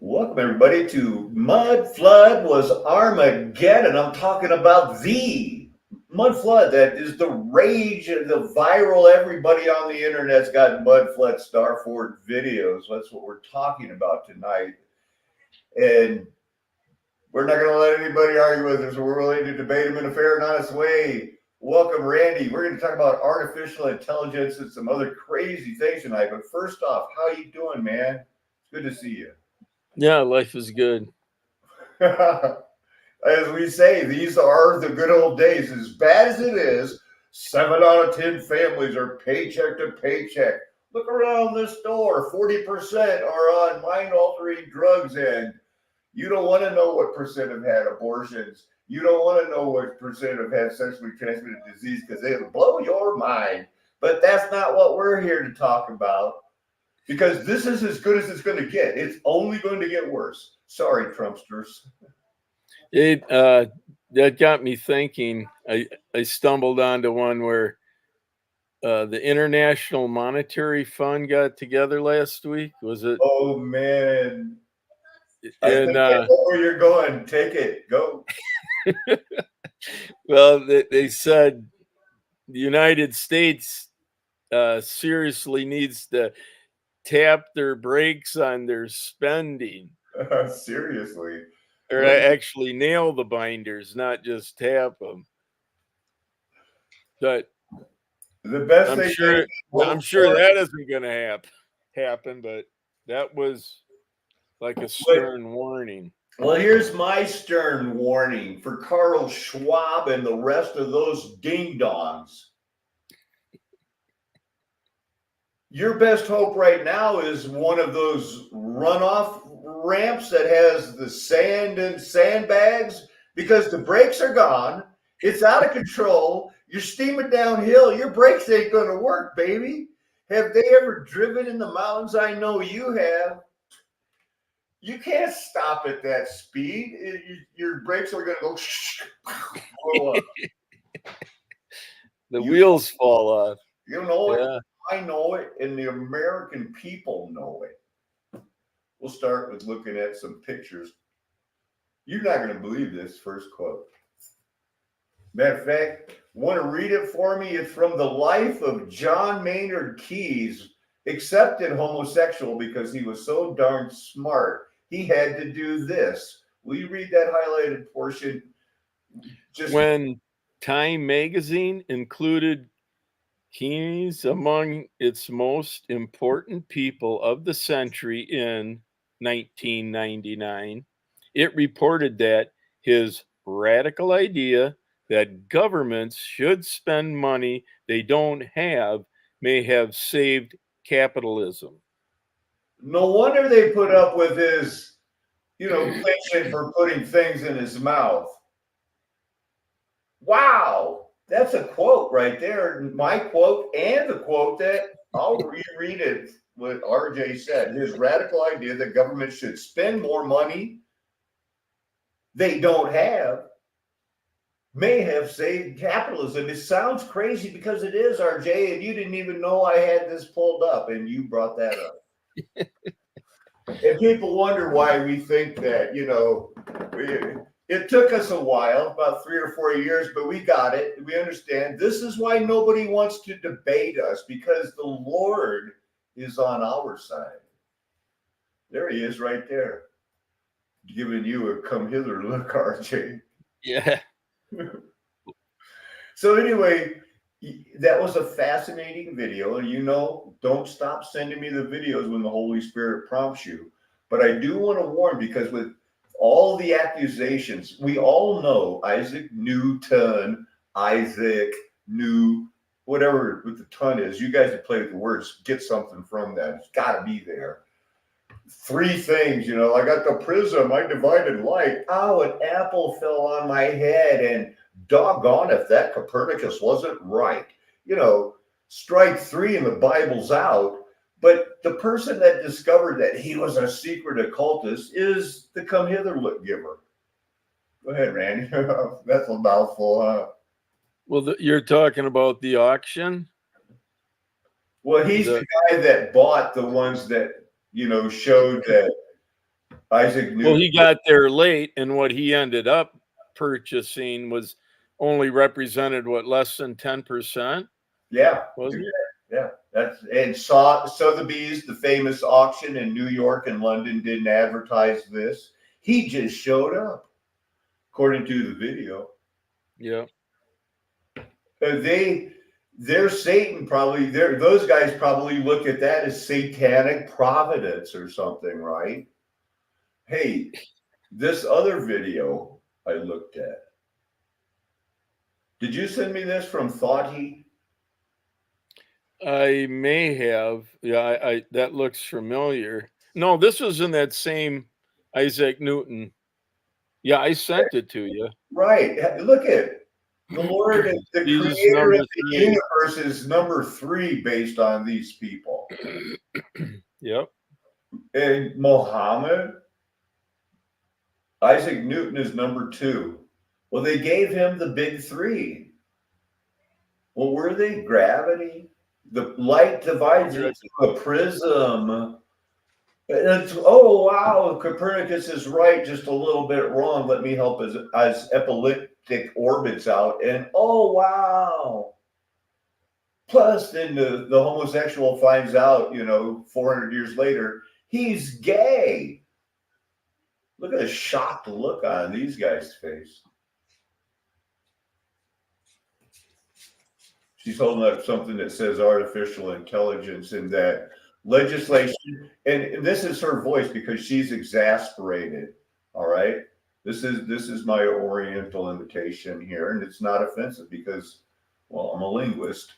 Welcome, everybody, to Mud Flood Was Armageddon. I'm talking about the Mud Flood that is the rage, the viral, everybody on the internet's got Mud Flood Starford videos. That's what we're talking about tonight. And we're not going to let anybody argue with us. We're willing to debate them in a fair and honest way. Welcome, Randy. We're going to talk about artificial intelligence and some other crazy things tonight. But first off, how you doing, man? It's good to see you. Yeah, life is good. As we say, these are the good old days. As bad as it is, 7 out of 10 families are paycheck to paycheck. Look around the store, 40% are on mind altering drugs, and you don't want to know what percent have had abortions. You don't want to know what percent have had sexually transmitted disease because it'll blow your mind. But that's not what we're here to talk about because this is as good as it's going to get. It's only going to get worse. Sorry, Trumpsters. That got me thinking. I stumbled onto one where the International Monetary Fund got together last week. Was it? Oh man, I think And I know where you're going. Take it, go. well, they said the United States seriously needs to tap their brakes on their spending, Seriously, or actually nail the binders, not just tap them. But the best I'm thing sure that isn't going to happen. But that was like a stern warning. Well, here's my stern warning for Carl Schwab and the rest of those ding dongs. Your best hope right now is one of those runoff ramps that has the sand and sandbags because the brakes are gone. It's out of control. You're steaming downhill. Your brakes ain't going to work, baby. Have they ever driven in the mountains? I know you have. You can't stop at that speed. Your brakes are going to go blow up. The wheels fall off. You know it. I know it, and the American people know it. We'll start with looking at some pictures. You're not going to believe this first quote. Matter of fact, want to read it for me? It's from the life of John Maynard Keynes, accepted homosexual because he was so darn smart. He had to do this. Will you read that highlighted portion? When Time magazine included Keynes among its most important people of the century in 1999, it reported that his radical idea that governments should spend money they don't have may have saved capitalism. No wonder they put up with his, penchant for putting things in his mouth. Wow. That's a quote right there. My quote and the quote that I'll reread it, what RJ said. His radical idea that government should spend more money they don't have may have saved capitalism. It sounds crazy because it is, RJ, and you didn't even know I had this pulled up, and you brought that up. And people wonder why we think that, it took us a while, about 3 or 4 years, but we got it. We understand. This is why nobody wants to debate us, because the Lord is on our side. There he is right there, giving you a come hither look, RJ. Yeah. So anyway, that was a fascinating video. And don't stop sending me the videos when the Holy Spirit prompts you. But I do want to warn, because with all the accusations, we all know Isaac Newton, whatever with the ton is. You guys that play with the words, get something from that. It's got to be there. 3 things, I got the prism, I divided light. Oh, an apple fell on my head, and doggone if that Copernicus wasn't right. Strike 3 and the Bible's out. But the person that discovered that he was a secret occultist is the come hither look giver. Go ahead, Randy. That's a mouthful, huh? Well, you're talking about the auction? Well, he's the guy that bought the ones that, showed that Isaac Newton. Well, he got there late, and what he ended up purchasing was only represented less than 10%, Yeah. wasn't it? Yeah. That's and Sotheby's, the famous auction in New York and London, didn't advertise this. He just showed up, according to the video. Yeah. They're Satan probably. Those guys probably look at that as satanic providence or something, right? Hey, this other video I looked at. Did you send me this from Thoughty? I may have. Yeah, I that looks familiar. No, this was in that same Isaac Newton. Yeah, I sent it to you. Right. Look at the Lord, the Jesus creator of number the 3. universe is number 3 based on these people. Yep. And Mohammed, Isaac Newton is number 2. Well, they gave him the big 3. Well, were they? Gravity? The light divides into a prism. Oh, wow, Copernicus is right, just a little bit wrong. Let me help as elliptic orbits out. And oh, wow. Plus, then the homosexual finds out, 400 years later, he's gay. Look at the shocked look on these guys' face. She's holding up something that says artificial intelligence and that legislation, and this is her voice because she's exasperated. All right. This is my Oriental invitation here, and it's not offensive because, well, I'm a linguist.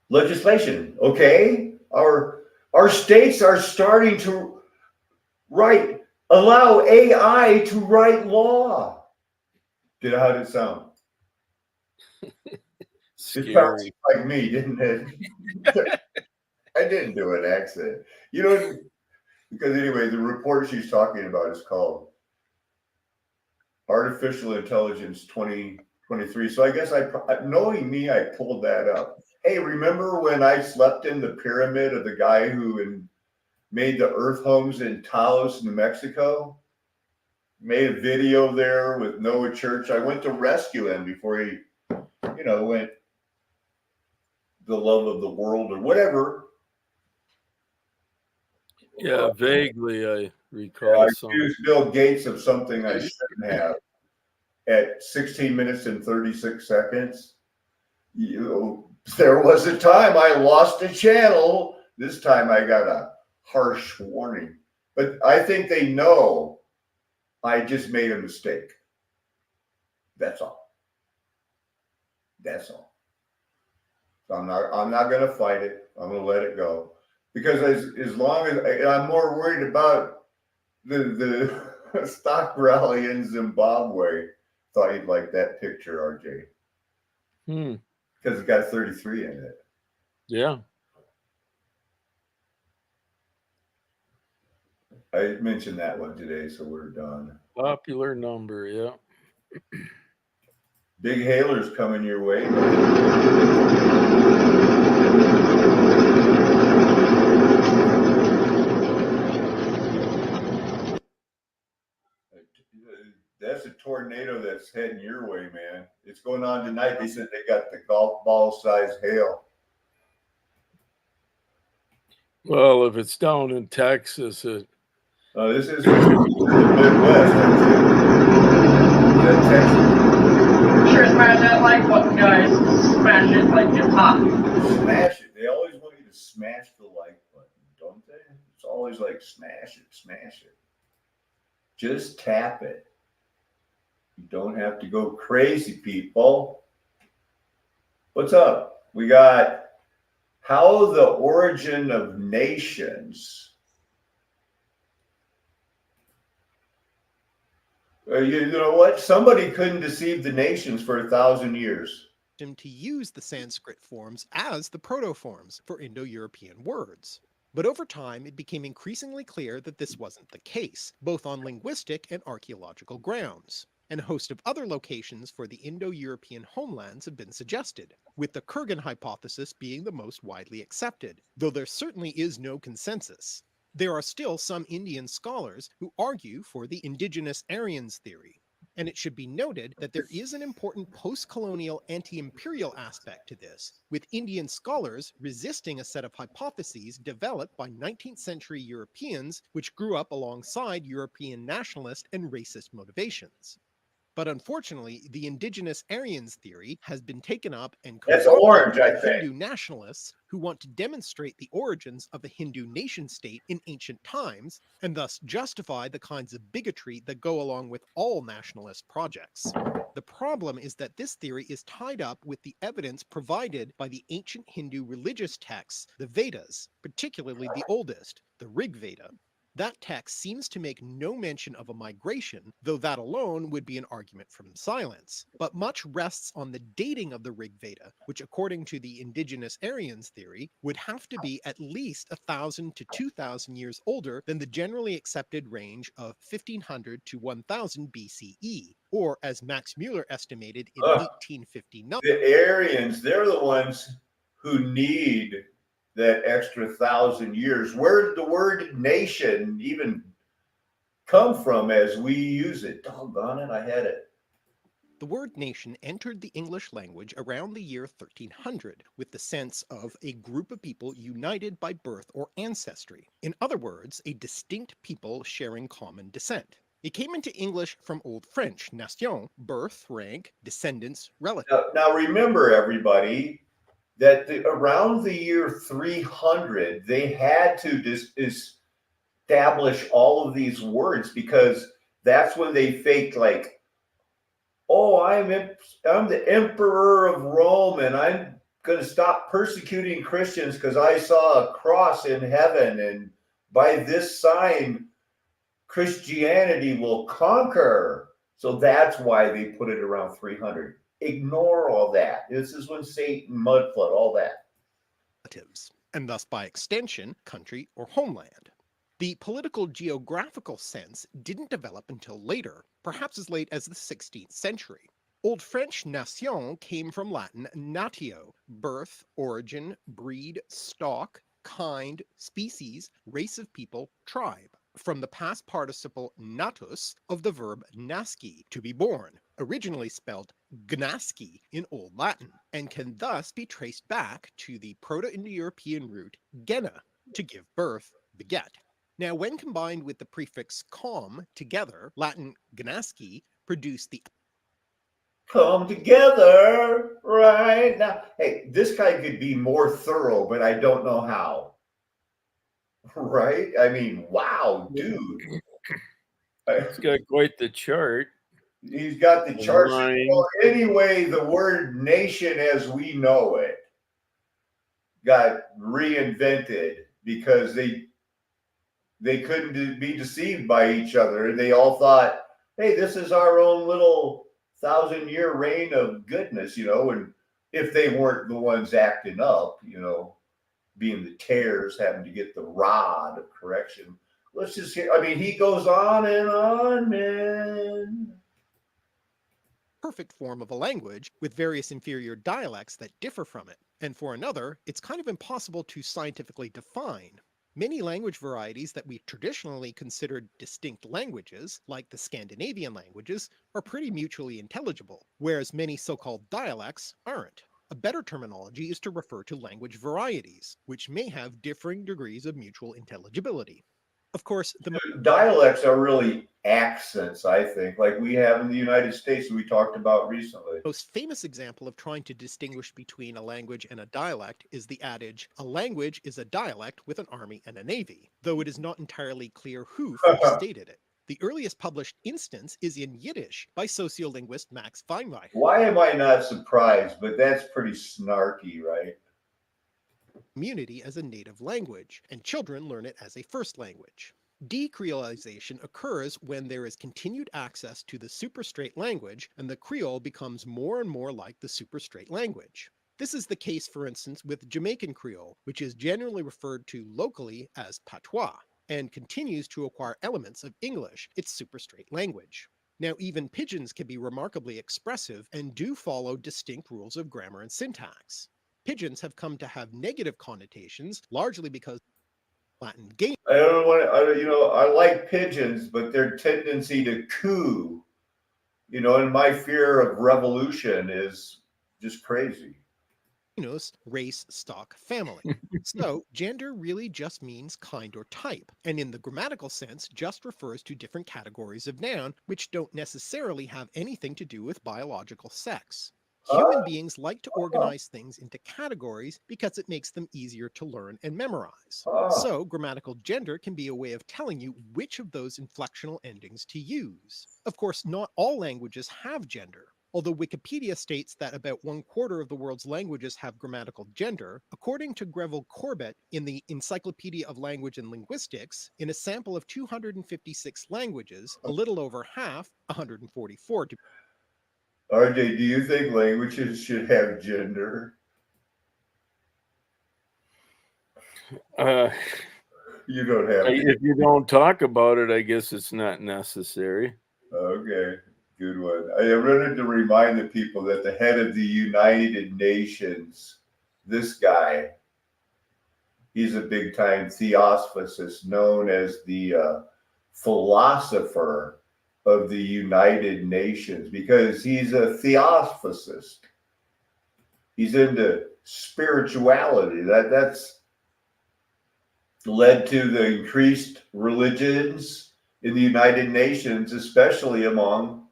Legislation, okay? Our states are starting to allow AI to write law. How did it sound? Scary. It sounds like me, didn't it? I didn't do an accent. Because anyway, the report she's talking about is called Artificial Intelligence 2023. So I guess knowing me, I pulled that up. Hey, remember when I slept in the pyramid of the guy who made the earth homes in Taos, New Mexico? Made a video there with Noah Church. I went to rescue him before he, went the love of the world or whatever. Yeah, vaguely I recall I something. accused Bill Gates of something I shouldn't have at 16 minutes and 36 seconds. There was a time I lost a channel. This time I got a harsh warning. But I think they know I just made a mistake. That's all. That's all. So I'm not going to fight it. I'm going to let it go. Because as long as I'm more worried about the stock rally in Zimbabwe. Thought you'd like that picture, RJ. Because it's got 33 in it. Yeah. I mentioned that one today, so we're done. Popular number, yeah. Big hailers coming your way. That's a tornado that's heading your way, man. It's going on tonight. They said they got the golf ball size hail. Well, if it's down in Texas, this is the Midwest. That's Texas. Sure, smash that like button, guys. Smash it like it's hot. Smash it. They always want you to smash the like button, don't they? It's always like smash it, smash it. Just tap it. You don't have to go crazy, people. What's up? We got how the origin of nations. You know what? Somebody couldn't deceive the nations for 1,000 years. To use the Sanskrit forms as the proto-forms for Indo-European words. But over time, it became increasingly clear that this wasn't the case, both on linguistic and archaeological grounds. And a host of other locations for the Indo-European homelands have been suggested, with the Kurgan hypothesis being the most widely accepted, though there certainly is no consensus. There are still some Indian scholars who argue for the indigenous Aryans theory, and it should be noted that there is an important post-colonial anti-imperial aspect to this, with Indian scholars resisting a set of hypotheses developed by 19th century Europeans which grew up alongside European nationalist and racist motivations. But unfortunately, the indigenous Aryans theory has been taken up and That's co-opted orange, by I think. Hindu nationalists who want to demonstrate the origins of the Hindu nation-state in ancient times, and thus justify the kinds of bigotry that go along with all nationalist projects. The problem is that this theory is tied up with the evidence provided by the ancient Hindu religious texts, the Vedas, particularly the oldest, the Rig Veda. That text seems to make no mention of a migration, though that alone would be an argument from silence. But much rests on the dating of the Rig Veda, which according to the indigenous Aryans theory, would have to be at least 1,000 to 2,000 years older than the generally accepted range of 1500 to 1000 BCE, or as Max Mueller estimated in Ugh. 1859. The Aryans, they're the ones who need that extra 1,000 years. Where did the word nation even come from as we use it? Doggone it, I had it. The word nation entered the English language around the year 1300 with the sense of a group of people united by birth or ancestry. In other words, a distinct people sharing common descent. It came into English from Old French, nation, birth, rank, descendants, relative. Now remember, everybody, that around the year 300, they had to establish all of these words because that's when they faked like, oh, I'm the emperor of Rome and I'm going to stop persecuting Christians because I saw a cross in heaven, and by this sign Christianity will conquer. So that's why they put it around 300. Ignore all that. This is when Satan, mud flood, all that. And thus by extension, country or homeland. The political geographical sense didn't develop until later, perhaps as late as the 16th century. Old French nation came from Latin natio, birth, origin, breed, stock, kind, species, race of people, tribe, from the past participle natus of the verb nasci, to be born, originally spelled gnasci in Old Latin, and can thus be traced back to the Proto-Indo-European root gena, to give birth, beget. Now, when combined with the prefix com together, Latin gnasci produced the Come together right now. Hey, this guy could be more thorough, but I don't know how. Right? I mean, wow, dude. He's got quite the chart. He's got the charts. Line. Well, anyway, the word nation as we know it got reinvented because they couldn't be deceived by each other. They all thought, hey, this is our own little 1,000-year reign of goodness, and if they weren't the ones acting up, being the tares, having to get the rod of correction. Let's just hear, he goes on and on, man. Perfect form of a language with various inferior dialects that differ from it. And for another, it's kind of impossible to scientifically define. Many language varieties that we traditionally considered distinct languages, like the Scandinavian languages, are pretty mutually intelligible, whereas many so-called dialects aren't. A better terminology is to refer to language varieties, which may have differing degrees of mutual intelligibility. Of course, the dialects are really accents, I think, like we have in the United States we talked about recently. most famous example of trying to distinguish between a language and a dialect is the adage, a language is a dialect with an army and a navy, though it is not entirely clear who first stated it. The earliest published instance is in Yiddish by sociolinguist Max Weinreich. Why am I not surprised? But that's pretty snarky, right? Community as a native language, and children learn it as a first language. Decreolization occurs when there is continued access to the superstrate language and the Creole becomes more and more like the superstrate language. This is the case, for instance, with Jamaican Creole, which is generally referred to locally as patois, and continues to acquire elements of English, its superstrate language. Now, even pidgins can be remarkably expressive and do follow distinct rules of grammar and syntax. Pidgins have come to have negative connotations, largely because Latin gained. I don't want to, I like pigeons, but their tendency to coo, and my fear of revolution is just crazy. Genus, race, stock, family. So, gender really just means kind or type, and in the grammatical sense just refers to different categories of noun which don't necessarily have anything to do with biological sex. Human beings like to organize things into categories because it makes them easier to learn and memorize. Ah, So, grammatical gender can be a way of telling you which of those inflectional endings to use. Of course, not all languages have gender. Although Wikipedia states that about 1/4 of the world's languages have grammatical gender, according to Greville Corbett in the Encyclopedia of Language and Linguistics, in a sample of 256 languages, a little over half, 144 to RJ, do you think languages should have gender? Uh, You don't have to. if you don't talk about it, I guess it's not necessary. Okay, good one. I wanted to remind the people that the head of the United Nations, this guy, he's a big time theosophist known as the philosopher of the United Nations because he's a theosophist. He's into spirituality. That's led to the increased religions in the United Nations, especially among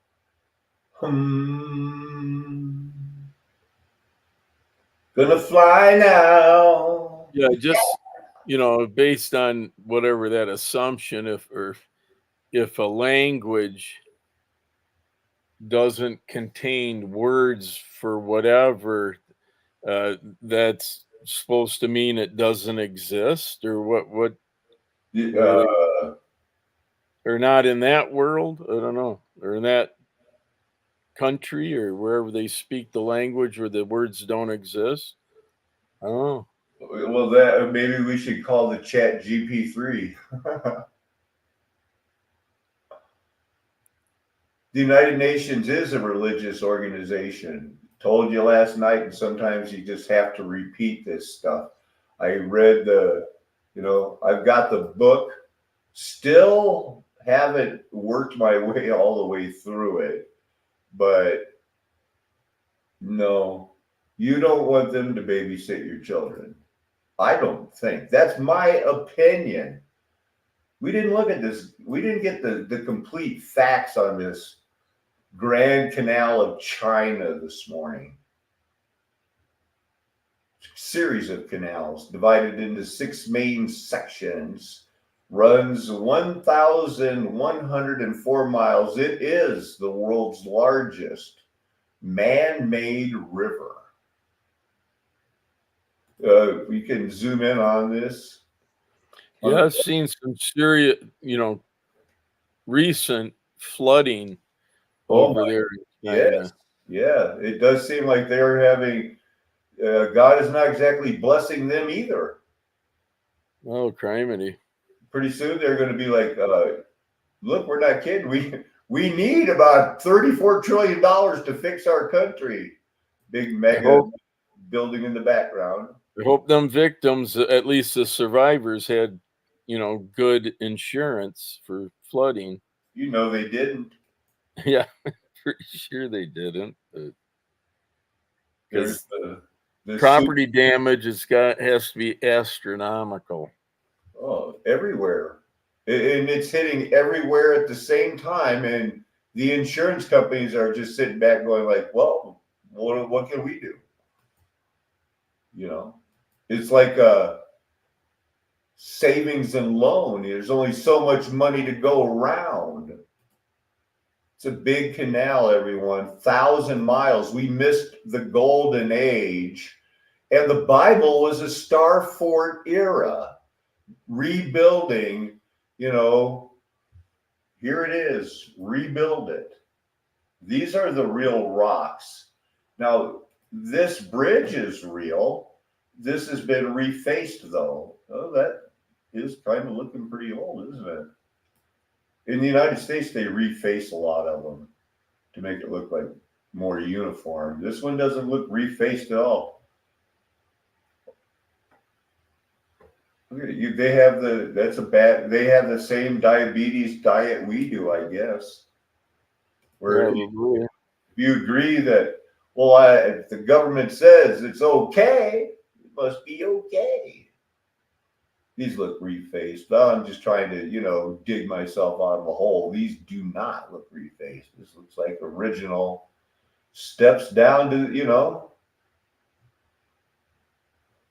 gonna fly now. Yeah, just based on whatever that assumption, if a language doesn't contain words for whatever, that's supposed to mean it doesn't exist, or what? Uh, Or not in that world? I don't know. Or in that country, or wherever they speak the language where the words don't exist. I don't know. well, that maybe we should call the chat GP3. The United Nations is a religious organization. Told you last night, and sometimes you just have to repeat this stuff. I read I've got the book, still haven't worked my way all the way through it, but no, you don't want them to babysit your children. I don't think. That's my opinion. We didn't look at this. We didn't get the complete facts on this Grand Canal of China this morning. Series of canals divided into 6 main sections, runs 1,104 miles. It is the world's largest man-made river. We can zoom in on this. Yeah, I've seen some serious, recent flooding over there in China. Yes, yeah, it does seem like they're having. God is not exactly blessing them either. Oh, criminy. Pretty soon they're going to be like, "Look, we're not kidding. We need about $34 trillion to fix our country." Big mega building in the background. I hope them victims, at least the survivors, had, good insurance for flooding. They didn't. Yeah, pretty sure they didn't. There's the property damage has to be astronomical. Oh, everywhere. And it's hitting everywhere at the same time. And the insurance companies are just sitting back going like, well, what can we do? It's like a savings and loan. There's only so much money to go around. It's a big canal, everyone. 1,000 miles. We missed the golden age. And the Bible was a star fort era. Rebuilding, here it is, rebuild it. These are the real rocks. Now, this bridge is real. This has been refaced, though. Oh, that is kind of looking pretty old, isn't it? In the United States, they reface a lot of them to make it look like more uniform. This one doesn't look refaced at all. They have they have the same diabetes diet we do, I guess. Where Probably. you agree that, well, if the government says it's okay, it must be okay. These look refaced. Well, I'm just trying to, dig myself out of a hole. These do not look refaced. This looks like original steps down to.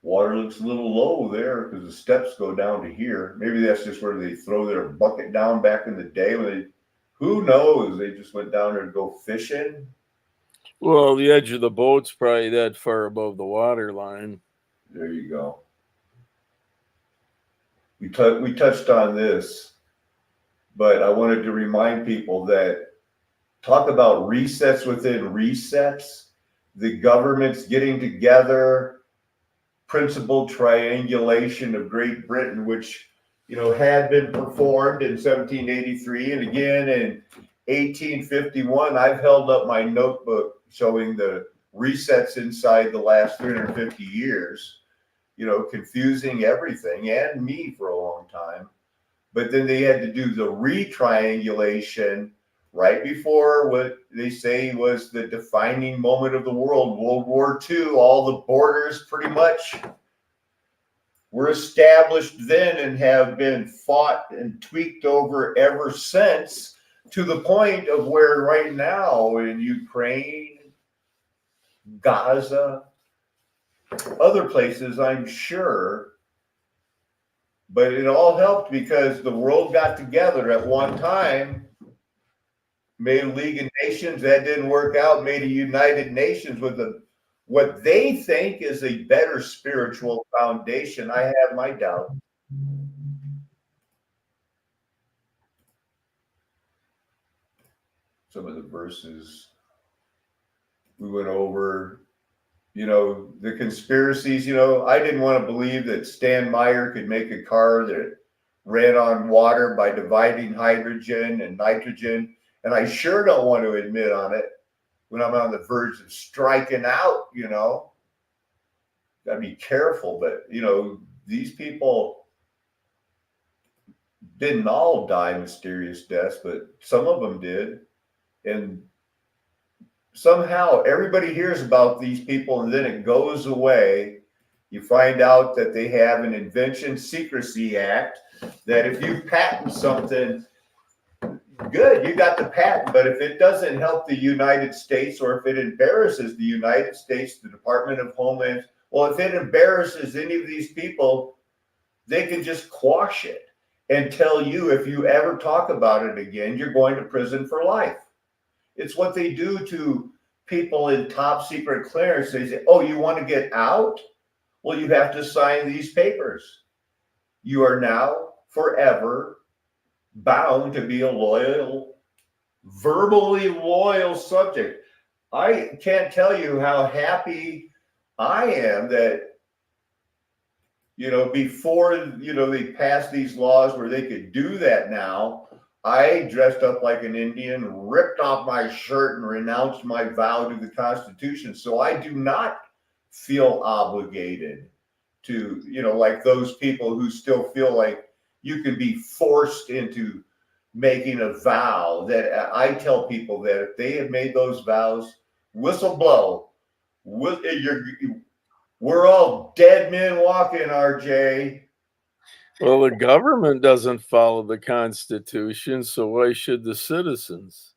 Water looks a little low there because the steps go down to here. Maybe that's just where they throw their bucket down back in the day who knows? They just went down there to go fishing. Well, the edge of the boat's probably that far above the water line. There you go. We touched on this, but I wanted to remind people that talk about resets within resets. The government's getting together, principal triangulation of Great Britain, which had been performed in 1783 and again in 1851. I've held up my notebook showing the resets inside the last 350 years. Confusing everything and me for a long time. But then they had to do the retriangulation right before what they say was the defining moment of the world, World War II. All the borders pretty much were established then and have been fought and tweaked over ever since, to the point of where right now in Ukraine, Gaza, other places, I'm sure. But it all helped because the world got together at one time, made a League of Nations. That didn't work out, made a United Nations with what they think is a better spiritual foundation. I have my doubt. Some of the verses we went over, the conspiracies. I didn't want to believe that Stan Meyer could make a car that ran on water by dividing hydrogen and nitrogen. And I sure don't want to admit on it when I'm on the verge of striking out, Gotta be careful. But, these people didn't all die mysterious deaths, but some of them did. And somehow everybody hears about these people and then it goes away. You find out that they have an Invention Secrecy Act, that if you patent something, good, you got the patent. But if it doesn't help the United States, or if it embarrasses the United States, the Department of Homeland, well, if it embarrasses any of these people, they can just quash it and tell you, if you ever talk about it again, you're going to prison for life. It's what they do to people in top secret clearance. They say, oh, you want to get out? Well, you have to sign these papers. You are now forever bound to be a loyal, verbally loyal subject. I can't tell you how happy I am that, before, they passed these laws where they could do that now, I dressed up like an Indian, ripped off my shirt, and renounced my vow to the Constitution. So I do not feel obligated to, like those people who still feel like you can be forced into making a vow. That I tell people that if they have made those vows, whistle blow. We're all dead men walking, RJ. Well, the government doesn't follow the Constitution, so why should the citizens?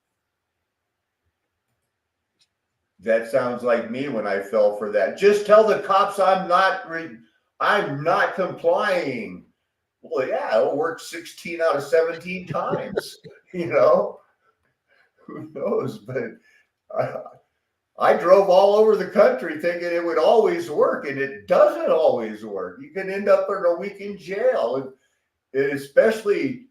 That sounds like me when I fell for that. Just tell the cops I'm not complying. Well, yeah, it'll work 16 out of 17 times. Who knows? But I drove all over the country thinking it would always work, and it doesn't always work. You can end up in a week in jail. And especially,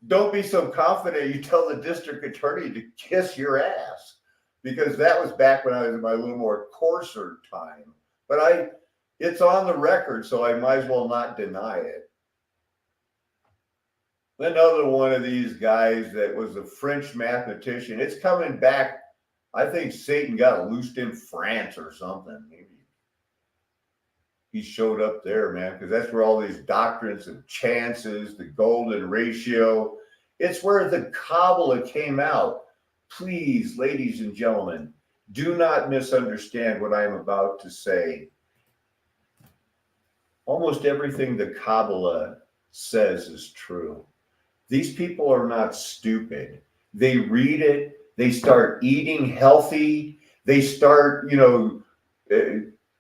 don't be so confident you tell the district attorney to kiss your ass, because that was back when I was in my little more coarser time. But it's on the record, so I might as well not deny it. Another one of these guys that was a French mathematician. It's coming back. I think Satan got loosed in France or something. Maybe he showed up there, man, because that's where all these doctrines of chances, the golden ratio, it's where the Kabbalah came out. Please, ladies and gentlemen, do not misunderstand what I'm about to say. Almost everything the Kabbalah says is true. These people are not stupid. They read it, they start eating healthy, they start,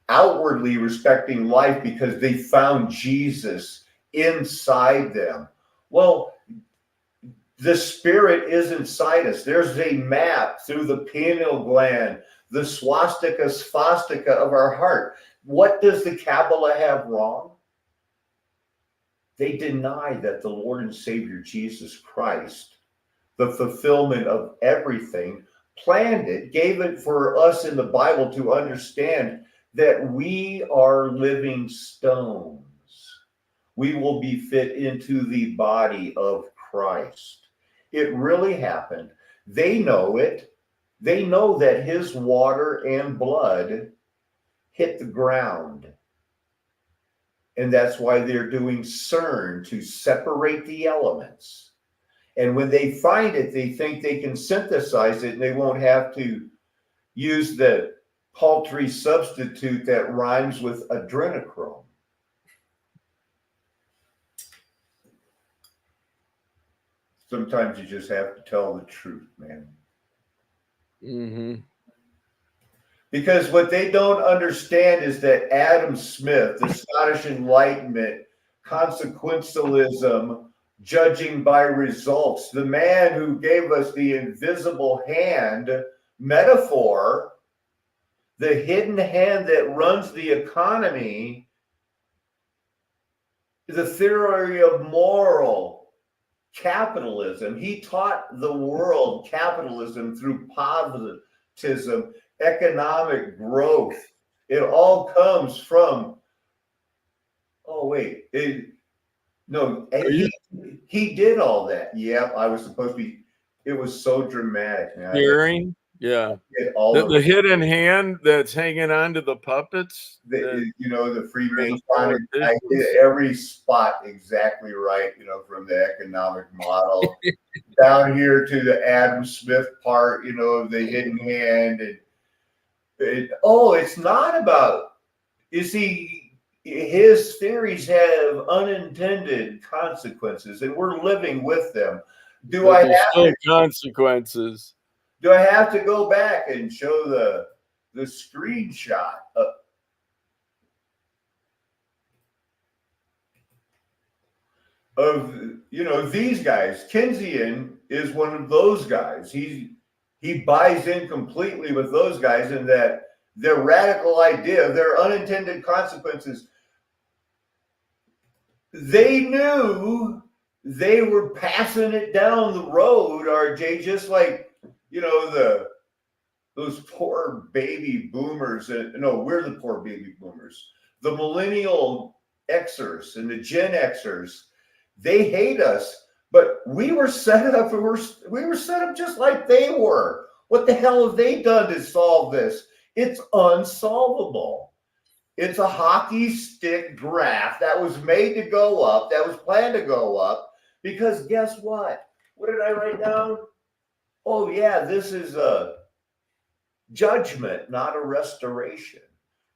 outwardly respecting life because they found Jesus inside them. Well, the spirit is inside us. There's a map through the pineal gland, the swastika, sphastika of our heart. What does the Kabbalah have wrong? They deny that the Lord and Savior Jesus Christ, the fulfillment of everything, planned it, gave it for us in the Bible to understand that we are living stones. We will be fit into the body of Christ. It really happened. They know it. They know that his water and blood hit the ground. And that's why they're doing CERN, to separate the elements. And when they find it, they think they can synthesize it and they won't have to use the paltry substitute that rhymes with adrenochrome. Sometimes you just have to tell the truth, man. Mm-hmm. Because what they don't understand is that Adam Smith, the Scottish Enlightenment, consequentialism, judging by results, the man who gave us the invisible hand metaphor, the hidden hand that runs the economy, the theory of moral capitalism. He taught the world capitalism through positivism, economic growth. It all comes from, he did all that. Yep, I was supposed to be, it was so dramatic, man. Hearing, yeah. The hidden hand that's hanging on to the puppets. The Freemasonic, I did every spot exactly right, from the economic model down here to the Adam Smith part, of the hidden hand. And it's not about, you see, his theories have unintended consequences and we're living with them. Do I have consequences? Do I have to go back and show the screenshot of these guys? Keynesian is one of those guys. He buys in completely with those guys, and that their radical idea, their unintended consequences, they knew they were passing it down the road, RJ, just like those poor baby boomers. No, we're the poor baby boomers. The millennial Xers and the Gen Xers, they hate us, but we were set up. We were set up just like they were. What the hell have they done to solve this? It's unsolvable. It's a hockey stick graph that was made to go up, that was planned to go up, because guess what? What did I write down? Oh, yeah, this is a judgment, not a restoration.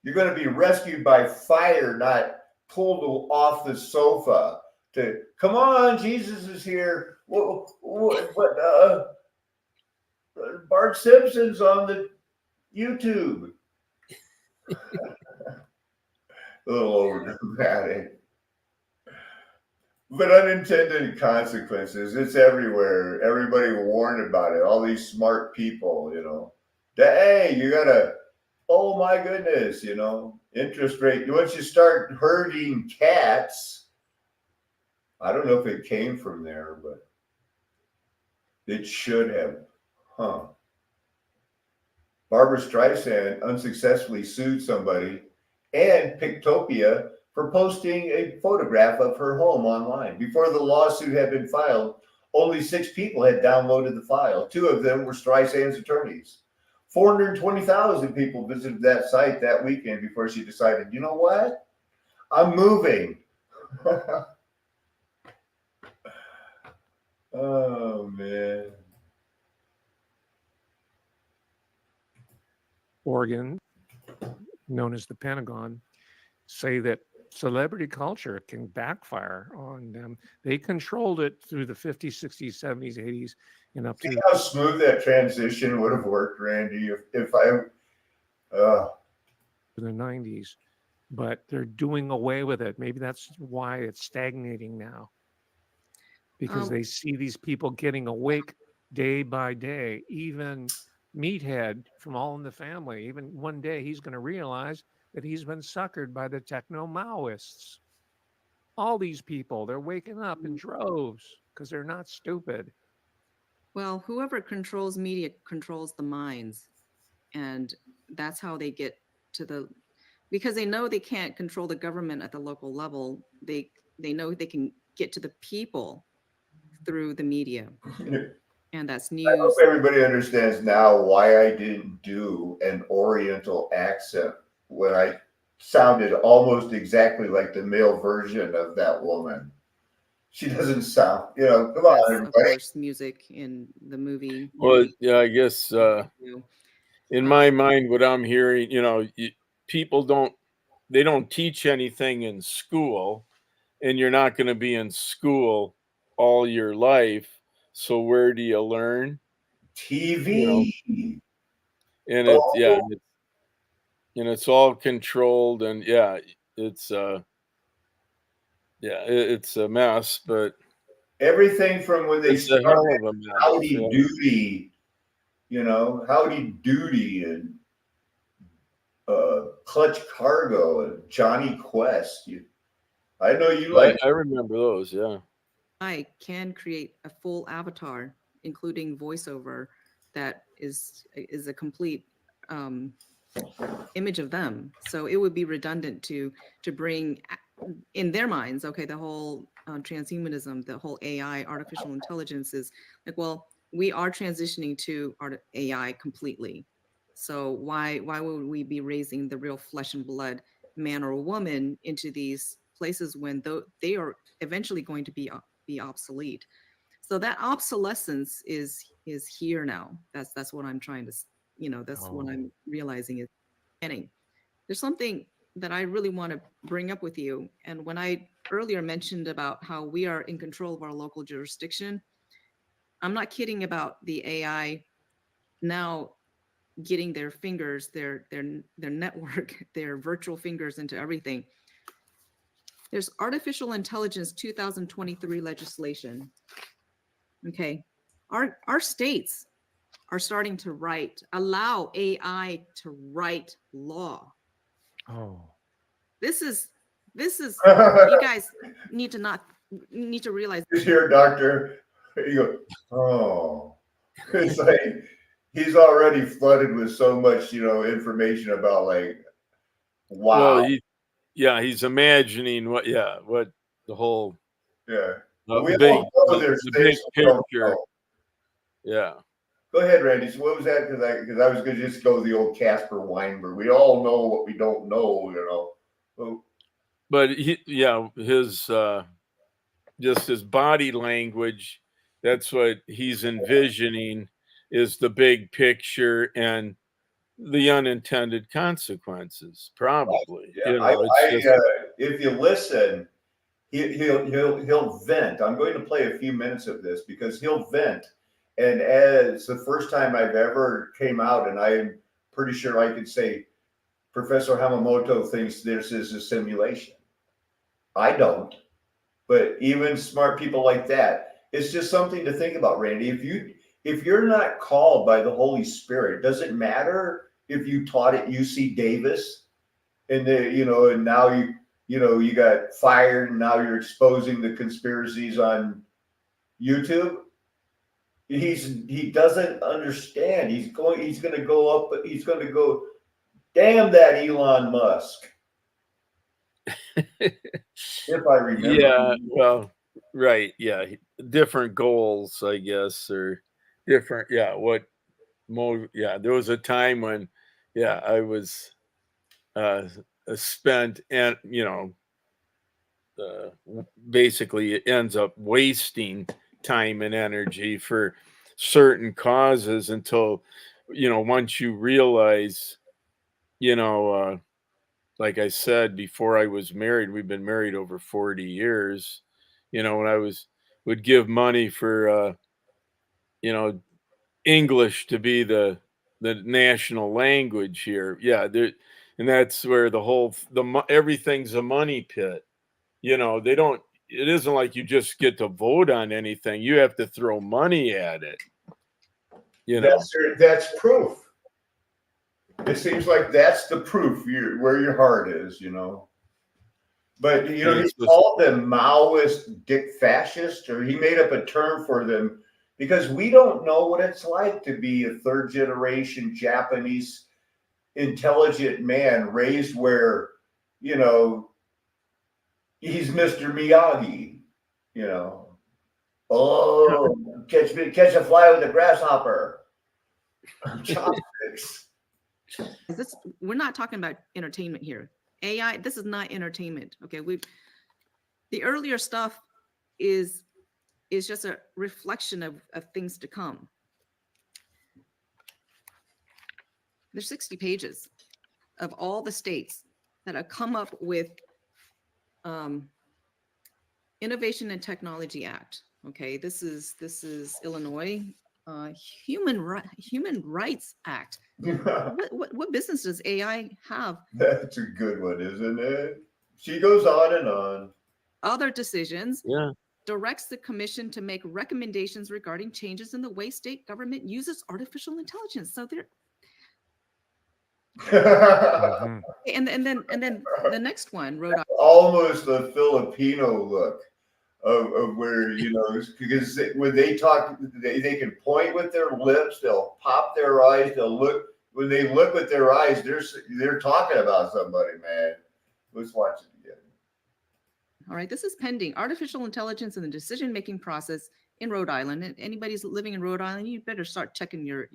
You're going to be rescued by fire, not pulled off the sofa to, come on, Jesus is here. Bart Simpson's on the YouTube. A little over dramatic. But unintended consequences, it's everywhere. Everybody warned about it. All these smart people, hey, you gotta, oh my goodness, interest rate. Once you start herding cats, I don't know if it came from there, but it should have, Barbara Streisand unsuccessfully sued somebody and Pictopia for posting a photograph of her home online. Before the lawsuit had been filed, only 6 people had downloaded the file. 2 of them were Streisand's attorneys. 420,000 people visited that site that weekend before she decided, you know what? I'm moving. Oh man. Oregon, known as the Pentagon, say that celebrity culture can backfire on them. They controlled it through the 50s, 60s, 70s, 80s, and up See to how smooth that transition would have worked, Randy, if I the 90s. But they're doing away with it. Maybe that's why it's stagnating now, because they see these people getting awake day by day. Even Meathead from All in the Family, even one day he's going to realize that he's been suckered by the techno Maoists. All these people, they're waking up in droves because they're not stupid. Well, whoever controls media controls the minds. And that's how they get to the, because they know they can't control the government at the local level. They know they can get to the people through the media. And that's I news. hope everybody understands now why I didn't do an Oriental accent when I sounded almost exactly like the male version of that woman. She doesn't sound, come on, That's, of everybody. course, music in the movie. Well, yeah, I guess You in my mind, what I'm hearing, people they don't teach anything in school, and you're not going to be in school all your life. So where do you learn? TV. And Oh, it's all controlled, and it's it's a mess, but everything from when they it's a hell started of a mess. Howdy Doody, Howdy Doody and Clutch Cargo and Johnny Quest. I know you like. I remember those, yeah. I can create a full avatar, including voiceover, that is a complete image of them. So it would be redundant to bring in their minds, okay, the whole transhumanism, the whole AI, artificial intelligence is like, well, we are transitioning to AI completely. So why would we be raising the real flesh and blood man or woman into these places when they are eventually going to be obsolete? So that obsolescence is here now. That's what I'm trying to, that's what I'm realizing is beginning. There's something that I really want to bring up with you. And when I earlier mentioned about how we are in control of our local jurisdiction, I'm not kidding about the AI now getting their fingers, their network, their virtual fingers into everything. There's artificial intelligence 2023 legislation. Okay. Our states are starting to allow AI to write law. Oh, This is you guys need to realize. Here, doctor. You go, oh. It's like he's already flooded with so much, information about wow. Well, he's imagining what the whole Yeah. the We big all know there's the big things we don't picture. know. Yeah. Go ahead, Randy. So what was that? Because I was going to just go the old Casper Weinberg. We all know what we don't know, So, But his just his body language, that's what he's envisioning is the big picture and the unintended consequences, probably. yeah, It's just if you listen, he'll vent. I'm going to play a few minutes of this because he'll vent. And as the first time I've ever came out, and I'm pretty sure I could say Professor Hamamoto thinks this is a simulation. I don't. But even smart people like that, it's just something to think about, Randy. If you're not called by the Holy Spirit, does it matter if you taught at UC Davis and and now you got fired and now you're exposing the conspiracies on YouTube? He doesn't understand. He's going to go, damn that Elon Musk. If I remember. yeah, well, right, yeah, different goals, I guess, or different, what more, there was a time when, I was spent and basically it ends up wasting time and energy for certain causes until, once you realize, like I said, before I was married, we've been married over 40 years, when would give money for, you know, English to be the national language here. Yeah, and that's where everything's a money pit. They don't. It isn't like you just get to vote on anything. You have to throw money at it. That's proof. It seems like that's the proof where your heart is. But he called them Maoist, Dick fascist, or he made up a term for them. Because we don't know what it's like to be a third generation Japanese intelligent man raised where, he's Mr. Miyagi, Oh, catch a fly with a grasshopper. Chopsticks. We're not talking about entertainment here. AI, this is not entertainment. Okay. The earlier stuff is just a reflection of things to come. There's 60 pages of all the states that have come up with Innovation and Technology Act. Okay, this is Illinois Human Rights Act. What business does AI have? That's a good one, isn't it? She goes on and on. Other decisions. Yeah. Directs the commission to make recommendations regarding changes in the way state government uses artificial intelligence. So there. And then the next one, Rhode Island. Almost a Filipino look of where, because when they talk, they can point with their lips, they'll pop their eyes, they'll look. When they look with their eyes, they're talking about somebody, man. Let's watch it again. All right, this is pending. Artificial intelligence in the decision-making process in Rhode Island. And anybody's living in Rhode Island, you better start checking your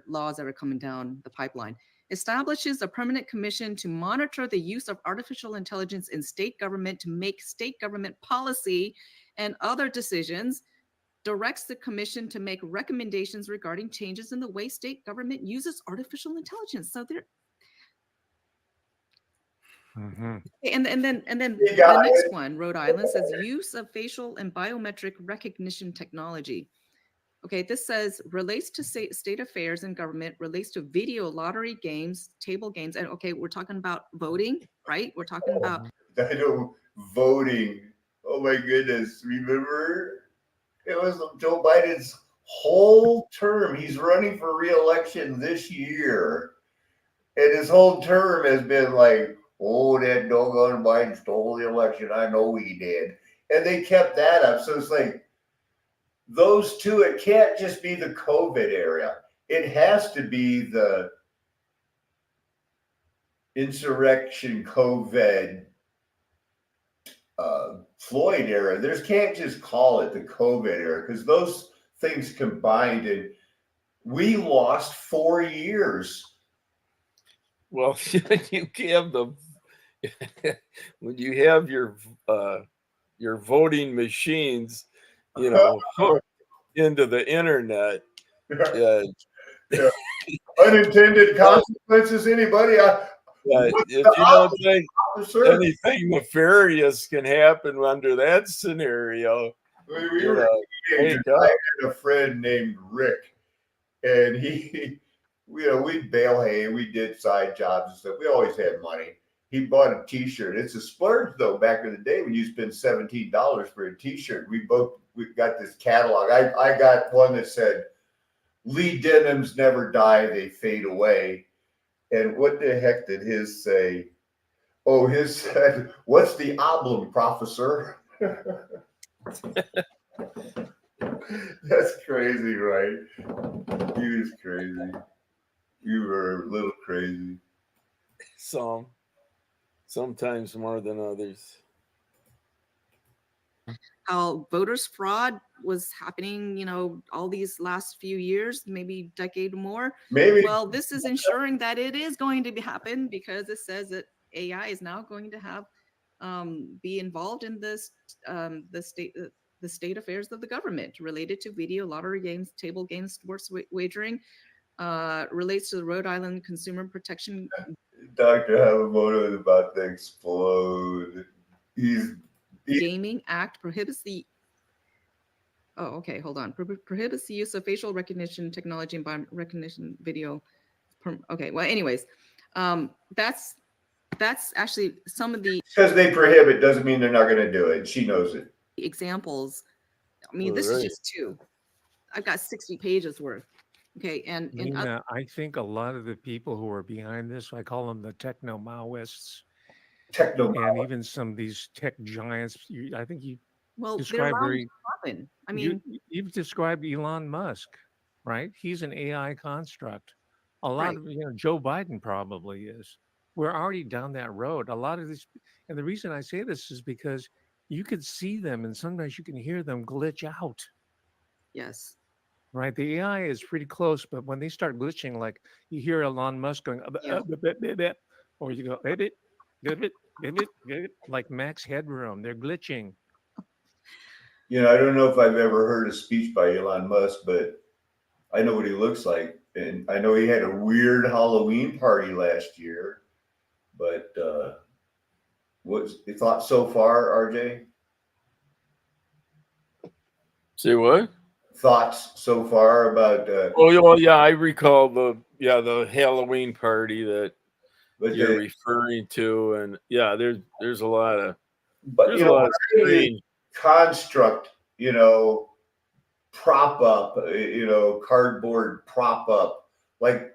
laws that are coming down the pipeline. Establishes a permanent commission to monitor the use of artificial intelligence in state government to make state government policy and other decisions. Directs the commission to make recommendations regarding changes in the way state government uses artificial intelligence. So there. And then the next one, Rhode Island, says use of facial and biometric recognition technology. Okay, this says relates to state affairs and government, relates to video, lottery, games, table games. And okay, we're talking about voting, right? We're talking about voting. Oh my goodness. Remember? It was Joe Biden's whole term. He's running for re-election this year. And his whole term has been like, oh, that doggone Biden stole the election. I know he did. And they kept that up. So it's like those two, it can't just be the COVID era. It has to be the insurrection COVID Floyd era. There can't just call it the COVID era because those things combined, and we lost 4 years. Well, you have when you have your voting machines, hooked into the internet. Yeah. Unintended consequences. Anybody? If you don't think anything nefarious can happen under that scenario, I had a friend named Rick, and we'd bale hay, we did side jobs and stuff. We always had money. He bought a T-shirt. It's a splurge though. Back in the day when you spend $17 for a T-shirt, we've got this catalog. I got one that said, "Lee denims never die; they fade away." And what the heck did his say? Oh, his said, "What's the oblong, professor?" That's crazy, right? He was crazy. You were a little crazy. Sometimes more than others. How voters fraud was happening, all these last few years, maybe decade more. Maybe. Well, this is ensuring that it is going to happen because it says that AI is now going to have be involved in this the state affairs of the government related to video, lottery games, table games, sports wagering, relates to the Rhode Island Consumer Protection. Dr. Hamamoto is about to explode. He- Gaming Act prohibits the. Oh, okay. Hold on. Prohibits the use of facial recognition technology and biometric recognition video. Okay. Well, anyways, that's actually some of the Because they prohibit doesn't mean they're not going to do it. She knows it. examples. I mean, All this is right. just two. I've got 60 pages worth. Okay, and Nina, I think a lot of the people who are behind this, I call them the techno Maoists, Techno. and even some of these tech giants. I think you well, they're described allowed very. to happen. I mean, You've described Elon Musk, right? He's an AI construct. A lot Right. of Joe Biden probably is. We're already down that road. A lot of these, and the reason I say this is because you could see them, and sometimes you can hear them glitch out. yes. Right, the AI is pretty close, but when they start glitching, like you hear Elon Musk going, Yeah. or you go, like Max Headroom, they're glitching. I don't know if I've ever heard a speech by Elon Musk, but I know what he looks like. And I know he had a weird Halloween party last year. But what's your thoughts so far, RJ? Say what? Thoughts so far about Oh, well, yeah, I recall the Halloween party that but you're referring to, and yeah, there's a lot of but there's a lot of strange. construct, prop up, cardboard prop up, like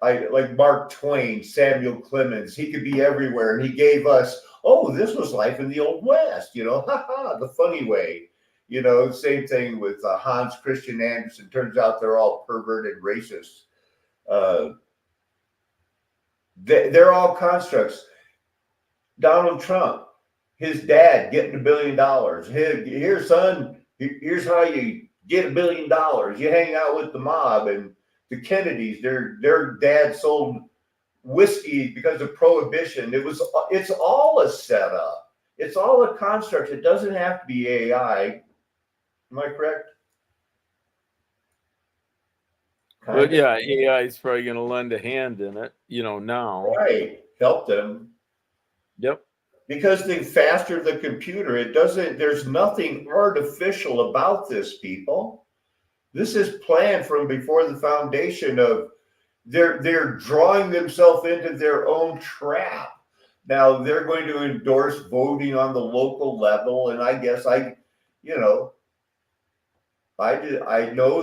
Mark Twain, Samuel Clemens. He could be everywhere, and he gave us, oh, this was life in the Old West, the funny way. Same thing with Hans Christian Andersen. Turns out they're all perverted racists. They're all constructs. Donald Trump, his dad getting $1 billion. Here, son, here's how you get $1 billion. You hang out with the mob. And the Kennedys, their dad sold whiskey because of prohibition. It's all a setup. It's all a construct. It doesn't have to be AI. Am I correct? But yeah, AI is probably going to lend a hand in it, now. Right. Help them. Yep. Because the faster the computer, there's nothing artificial about this, people. This is planned from before the foundation of they're drawing themselves into their own trap. Now they're going to endorse voting on the local level. And I guess I know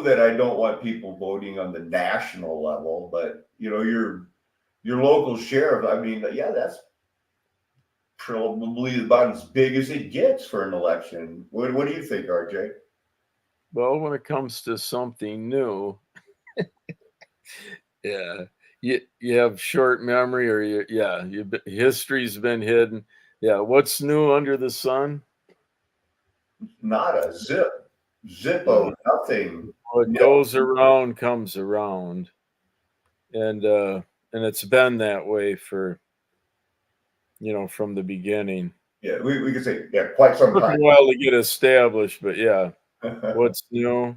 that I don't want people voting on the national level, but your local sheriff, that's probably about as big as it gets for an election. What do you think, RJ? Well, when it comes to something new, yeah, you have short memory, or history's been hidden. Yeah, what's new under the sun? Not a zippo, nothing. What goes around comes around, and it's been that way for from the beginning. Yeah, we could say quite some Took a time. while to get established, but yeah, what's new?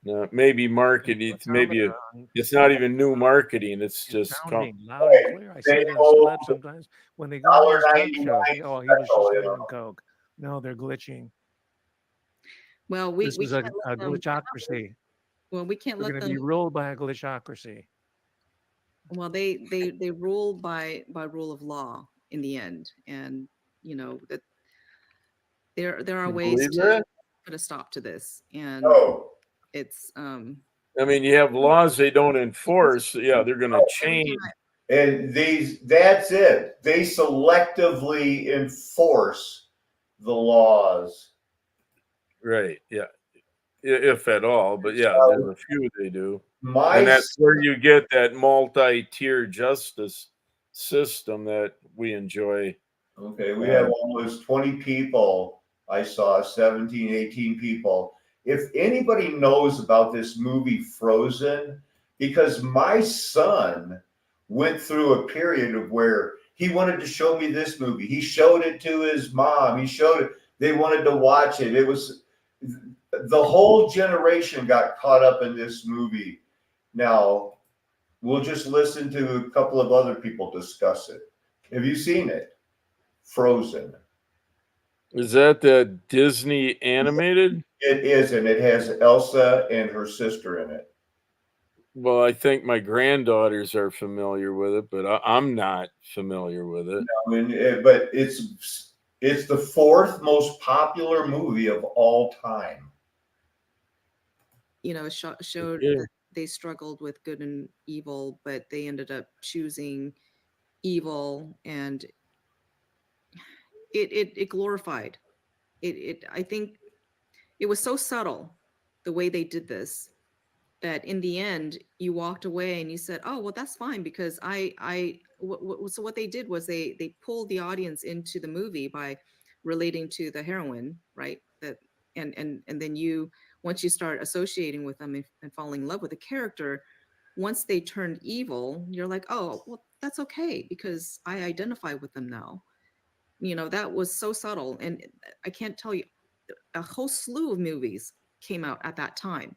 No, maybe marketing. Maybe it's not even new marketing. It's just sounding loud and clear. I see it in celebs sometimes when they go on these talk shows. Oh, he was just doing coke. No, they're glitching. Well, This we is a can't let them- glitchocracy. Well, we can't We're let going to them. be ruled by a glitchocracy. Well, they rule by rule of law in the end, and that there are You ways believe to that? put a stop to this, and Oh, it's I mean, you have laws they don't enforce. Yeah, they're going to change. and that's it. They selectively enforce the laws. Right. Yeah. If at all. But yeah, there's a few they do. My And that's where you get that multi-tier justice system that we enjoy. Okay, we have almost 20 people. I saw 17, 18 people. If anybody knows about this movie Frozen, because my son went through a period of where he wanted to show me this movie. He showed it to his mom. He showed it. They wanted to watch it. It was the whole generation got caught up in this movie. Now, we'll just listen to a couple of other people discuss it. Have you seen it? Frozen. Is that the Disney animated? It is, and it has Elsa and her sister in it. Well, I think my granddaughters are familiar with it, but I'm not familiar with it. I mean, but it's the fourth most popular movie of all time. You know, showed Yeah. that they struggled with good and evil, but they ended up choosing evil, and it glorified it. I think it was so subtle the way they did this that in the end you walked away and you said, oh well, that's fine, because so what they did was they pulled the audience into the movie by relating to the heroine, right? That and then you, once you start associating with them and falling in love with the character, once they turned evil, you're like, oh well, that's okay because I identify with them now. You know, that was so subtle. And I can't tell you, a whole slew of movies came out at that time.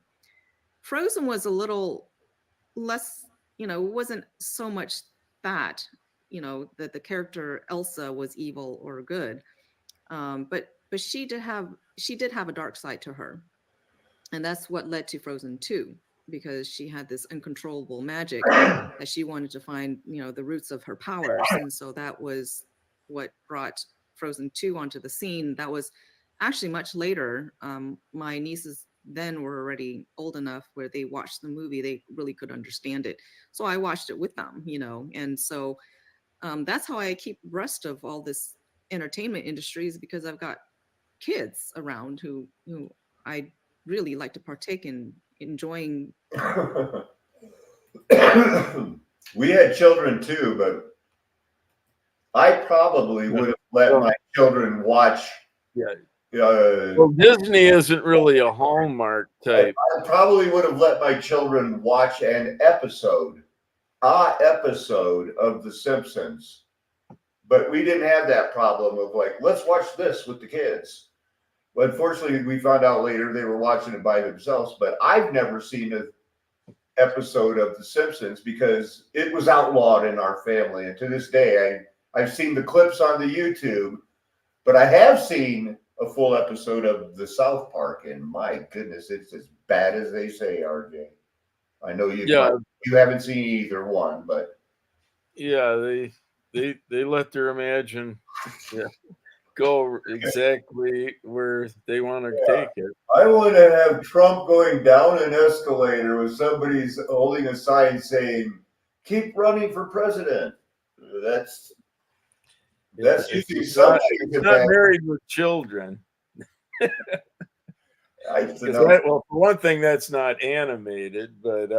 Frozen was a little less, you know, it wasn't so much that, you know, that the character Elsa was evil or good. But she did have a dark side to her. And that's what led to Frozen 2, because she had this uncontrollable magic that she wanted to find, you know, the roots of her powers. And so that was what brought Frozen 2 onto the scene. That was actually much later. My nieces then were already old enough where they watched the movie, they really could understand it. So I watched it with them, you know, and so that's how I keep abreast of all this entertainment industries, because I've got kids around who I really like to partake in enjoying. We had children too, but I probably would have let my children watch. Yeah. Well, Disney isn't really a Hallmark type. I probably would have let my children watch an episode of The Simpsons, but we didn't have that problem of like, let's watch this with the kids. But unfortunately, we found out later they were watching it by themselves. But I've never seen an episode of The Simpsons because it was outlawed in our family. And to this day, I've seen the clips on the YouTube, but I have seen a full episode of the South Park, and my goodness, it's as bad as they say, RJ. I know you haven't seen either one, but yeah, they let their imagination go exactly where they want to take it. I want to have Trump going down an escalator with somebody's holding a sign saying, "Keep running for president." That's usually somebody. He's not married with children. Well, for one thing, that's not animated, but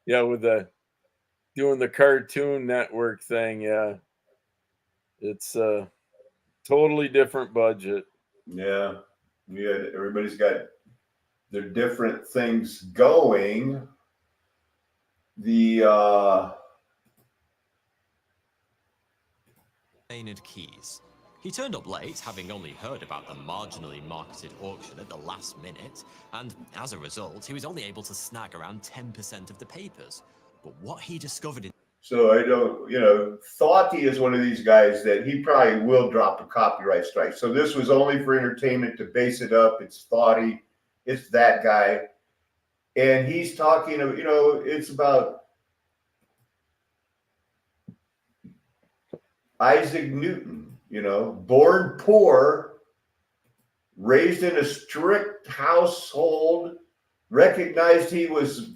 with doing the Cartoon Network thing, it's a totally different budget. Yeah, everybody's got their different things going. Maynard Keyes. He turned up late, having only heard about the marginally marketed auction at the last minute, and as a result, he was only able to snag around 10% of the papers. But what he discovered in... So I don't, Thoughty is one of these guys that he probably will drop a copyright strike. So this was only for entertainment to base it up. It's Thoughty. It's that guy. And he's talking, it's about Isaac Newton, born poor, raised in a strict household, recognized he was,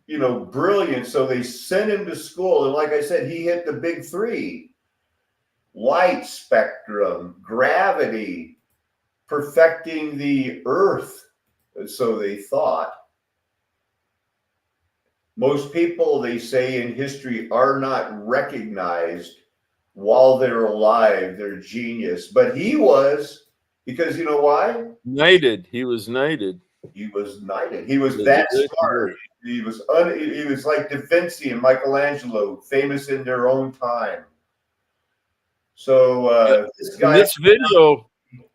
brilliant. So they sent him to school. And like I said, he hit the big three: light spectrum, gravity, perfecting the earth. So they thought. Most people, they say in history, are not recognized while they're alive. They're genius. But he was, because you know why? Knighted. He was knighted. He was knighted. He was that smart. He was like Da Vinci and Michelangelo, famous in their own time. So this And guy,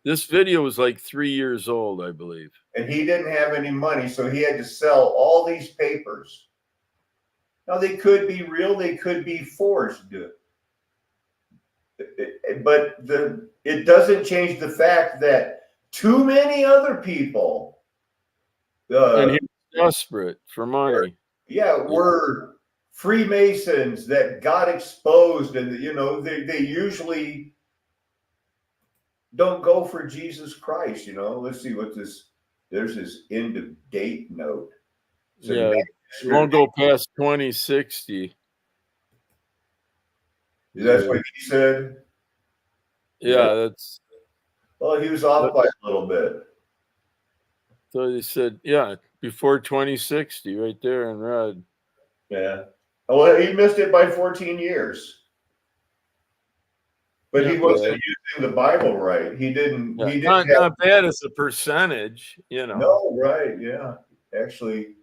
this video was like 3 years old, I believe. and he didn't have any money, so he had to sell all these papers. Now they could be real, they could be forged, but it doesn't change the fact that too many other people, And he was desperate for money. were Freemasons that got exposed, and they usually don't go for Jesus Christ. Let's see what there's this end of date note. So Yeah, it won't go past 2060. that's what he said. Yeah, that's Well, he was off by a little bit. so they said, yeah, before 2060, right there in red. Yeah. Well, he missed it by 14 years. But he Not wasn't bad. using the Bible right. He didn't. Yeah, He didn't not, have. not bad as a percentage, No, right? Yeah, actually.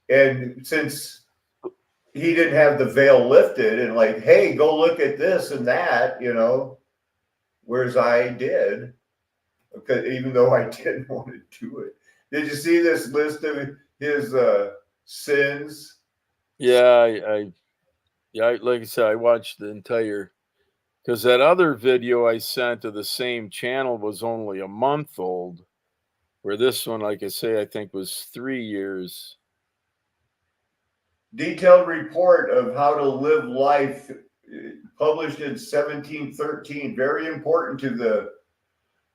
And since he didn't have the veil lifted, and like, hey, go look at this and that, whereas I did, because even though I didn't want to do it. Did you see this list of his sins? Yeah, like I said, I watched the entire, because that other video I sent to the same channel was only a month old, where this one, like I say, I think was 3 years. Detailed report of how to live life, published in 1713. Very important to the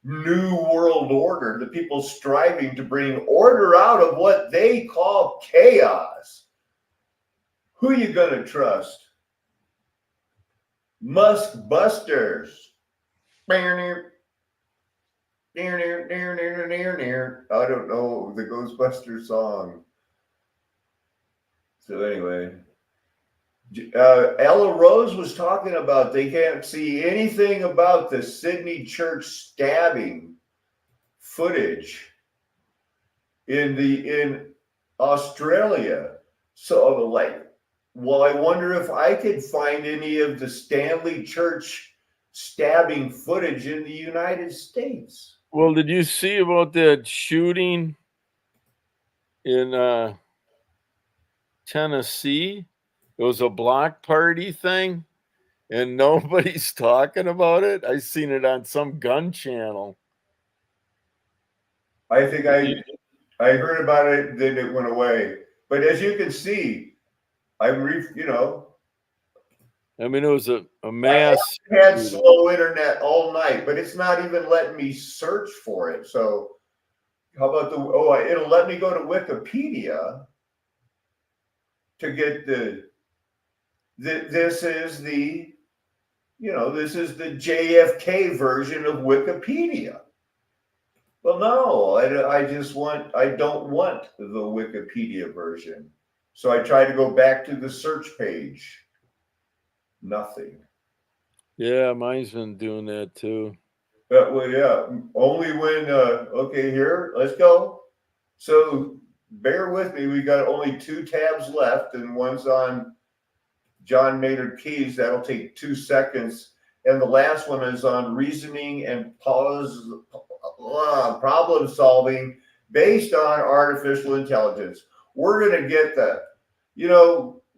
New World Order, the people striving to bring order out of what they call chaos. Who you gonna trust? Musk busters. I don't know the Ghostbusters song. So anyway, Ella Rose was talking about they can't see anything about the Sydney church stabbing footage in Australia. So I'm like, well, I wonder if I could find any of the Stanley Church stabbing footage in the United States. Well, did you see about that shooting in Tennessee? It was a block party thing, and nobody's talking about it. I seen it on some gun channel. I think I heard about it, then it went away. But as you can see, I mean, it was a mass. I had slow internet all night, but it's not even letting me search for it. So how about it'll let me go to Wikipedia to get this is the JFK version of Wikipedia. Well, no, I don't want the Wikipedia version. So I try to go back to the search page. Nothing. Yeah, mine's been doing that too. Well, yeah, only when, okay, here, let's go. So bear with me. We got only 2 tabs left, and one's on John Maynard Keynes. That'll take 2 seconds. And the last one is on reasoning and problem solving based on artificial intelligence. We're going to get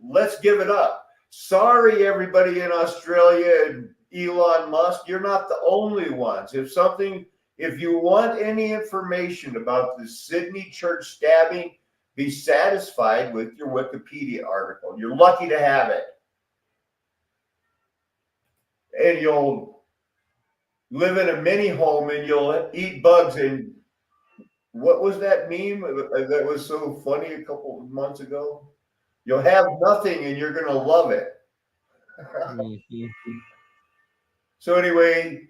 let's give it up. Sorry, everybody in Australia and Elon Musk, you're not the only ones. If you want any information about the Sydney church stabbing, be satisfied with your Wikipedia article. You're lucky to have it. And you'll live in a mini home and you'll eat bugs. And what was that meme that was so funny a couple of months ago? You'll have nothing and you're going to love it. Mm-hmm. So anyway,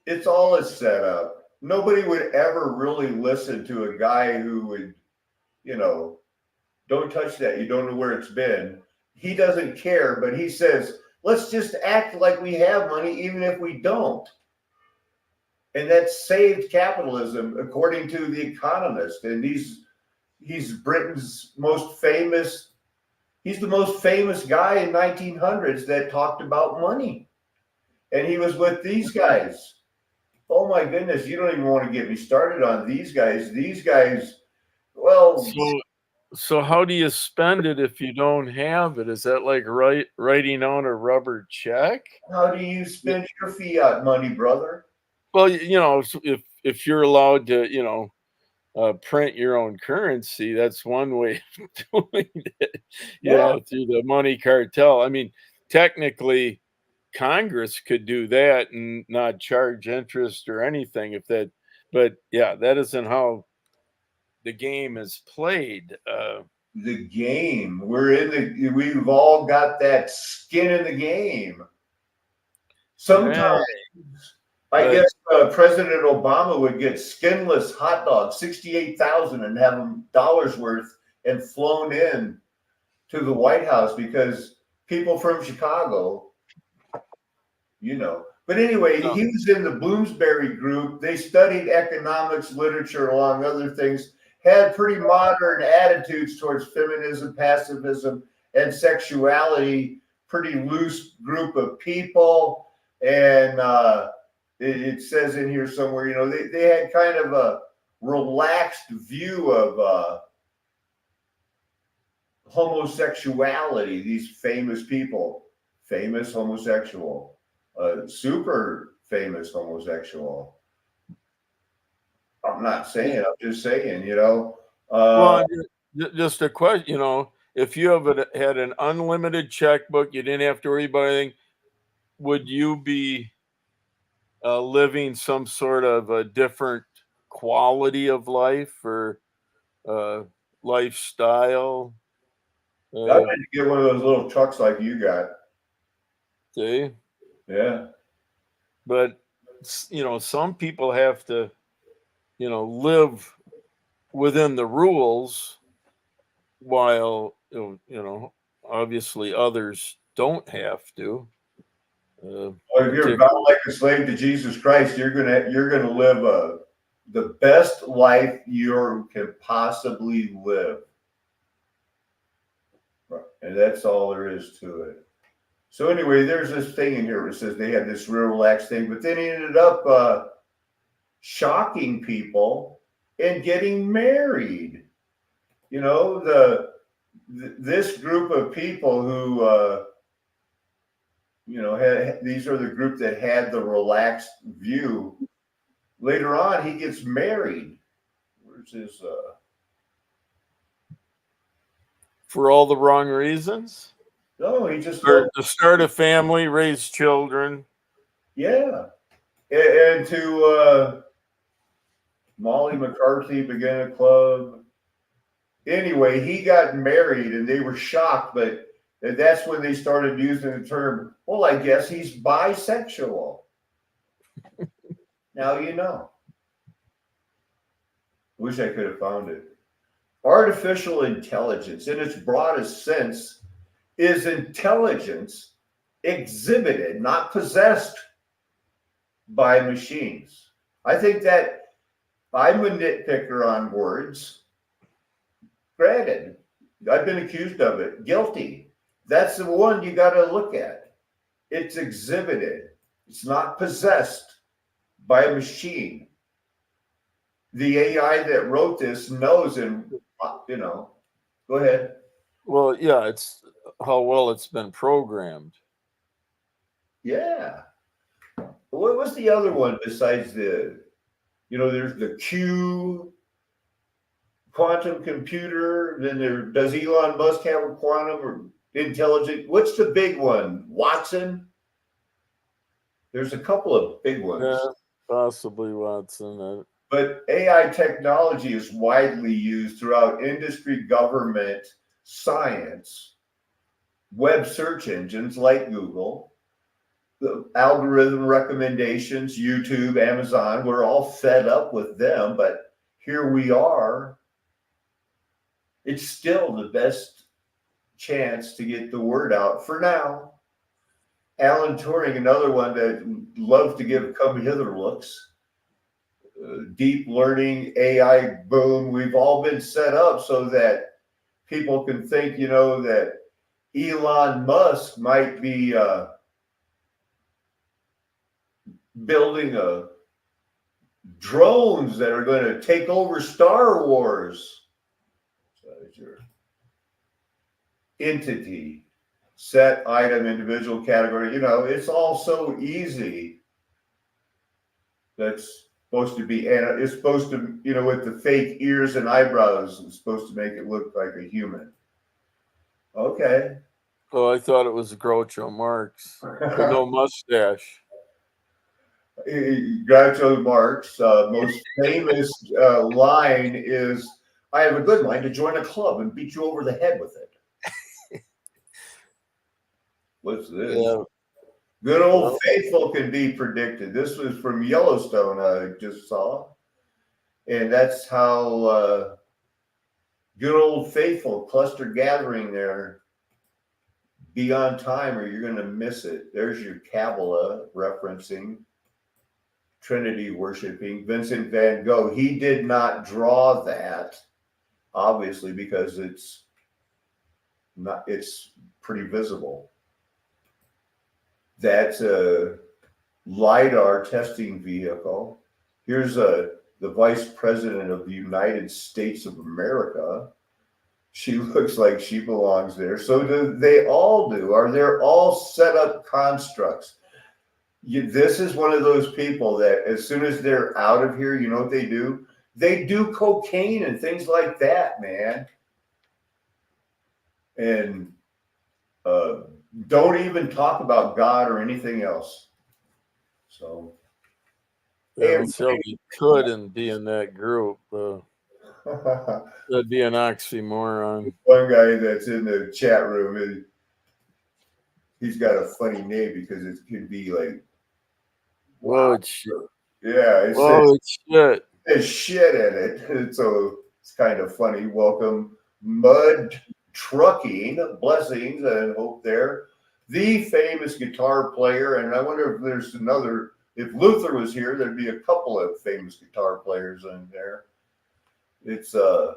it's all a setup. Nobody would ever really listen to a guy who would, don't touch that. You don't know where it's been. He doesn't care, but he says, let's just act like we have money, even if we don't. And that saved capitalism, according to The Economist. And he's Britain's most famous. He's the most famous guy in 1900s that talked about money. and he was with these guys. Oh my goodness, you don't even want to get me started on these guys. These guys, well, So how do you spend it if you don't have it? Is that like writing on a rubber check? how do you spend your fiat money, brother? Well, if you're allowed to, print your own currency, that's one way of doing it. Yeah. Through the money cartel. I mean, technically, Congress could do that and not charge interest or anything if that. But yeah, that isn't how the game is played. The game. We've all got that skin in the game. Sometimes I But- guess President Obama would get skinless hot dogs, 68,000, and have them dollars worth and flown in to the White House because people from Chicago, But anyway, he was in the Bloomsbury group. They studied economics, literature, along other things, had pretty modern attitudes towards feminism, pacifism, and sexuality, pretty loose group of people. And it says in here somewhere, they had kind of a relaxed view of homosexuality, these famous people, famous homosexual, super famous homosexual. I'm not saying, I'm just saying, Well, just a question, if you had an unlimited checkbook, you didn't have to worry about anything, would you be living some sort of a different quality of life or lifestyle? I need to get one of those little trucks like you got. See? Yeah. But, some people have to, live within the rules while, obviously others don't have to. Well, if you're bound like a slave to Jesus Christ, you're gonna live the best life you can possibly live. Right. And that's all there is to it. So anyway, there's this thing in here that says they had this real relaxed thing, but then he ended up shocking people and getting married. This group of people who these are the group that had the relaxed view. Later on, he gets married. Where's his For all the wrong reasons? No, he just Or to start a family, raise children. Yeah. And to Molly McCarthy began a club. Anyway, he got married and they were shocked, but that's when they started using the term, well, I guess he's bisexual. Now you know. Wish I could have found it. Artificial intelligence, in its broadest sense, is intelligence exhibited, not possessed by machines. I think that I'm a nitpicker on words. Granted, I've been accused of it. Guilty. That's the one you got to look at. It's exhibited. It's not possessed by a machine. The AI that wrote this knows, and go ahead. Well, yeah, it's how well it's been programmed. Yeah. What was the other one besides there's the Q quantum computer. Then does Elon Musk have a quantum or intelligent? What's the big one? Watson? There's a couple of big ones. Yeah, possibly Watson. But AI technology is widely used throughout industry, government, science, web search engines like Google, the algorithm recommendations, YouTube, Amazon. We're all fed up with them, but here we are. It's still the best chance to get the word out for now. Alan Turing, another one that loves to give come hither looks. Deep learning, AI boom. We've all been set up so that people can think, that Elon Musk might be building drones that are going to take over Star Wars. So that's your entity, set, item, individual, category. You know, it's all so easy. That's supposed to be, and it's supposed to, you know, with the fake ears and eyebrows, it's supposed to make it look like a human. Okay. Oh, I thought it was Groucho Marx. With no mustache. Groucho Marx' most famous line is, "I have a good mind to join a club and beat you over the head with it." What's this? Yeah. Good old faithful can be predicted. This was from Yellowstone, I just saw. And that's how good old faithful cluster gathering there. Be on time or you're going to miss it. There's your Kabbalah referencing Trinity worshiping. Vincent van Gogh, he did not draw that, obviously, because it's pretty visible. That's a LiDAR testing vehicle. Here's the Vice President of the United States of America. She looks like she belongs there. So do they all do? Are they all set up constructs? This is one of those people that as soon as they're out of here, you know what they do? They do cocaine and things like that, man. And don't even talk about God or anything else. So, Yeah, so we couldn't be in that group. That'd be an oxymoron. one guy that's in the chat room, he's got a funny name because it could be like, Whoa, wow. shit. Yeah, it Whoa, shit. there's shit in it. So it's kind of funny. Welcome, Mud Trucking. Blessings and hope there. The famous guitar player. And I wonder if there's another, if Luther was here, there'd be a couple of famous guitar players in there. It's I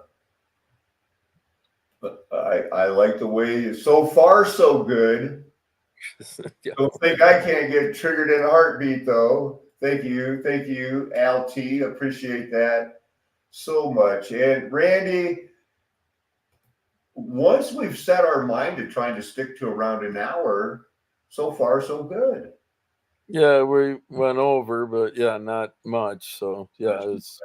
like the way, so far so good. Don't think I can't get triggered in a heartbeat though. Thank you, Al T. Appreciate that so much. And Randy, once we've set our mind to trying to stick to around an hour, so far so good. Yeah, we went over, but yeah, not much. So yeah, it's.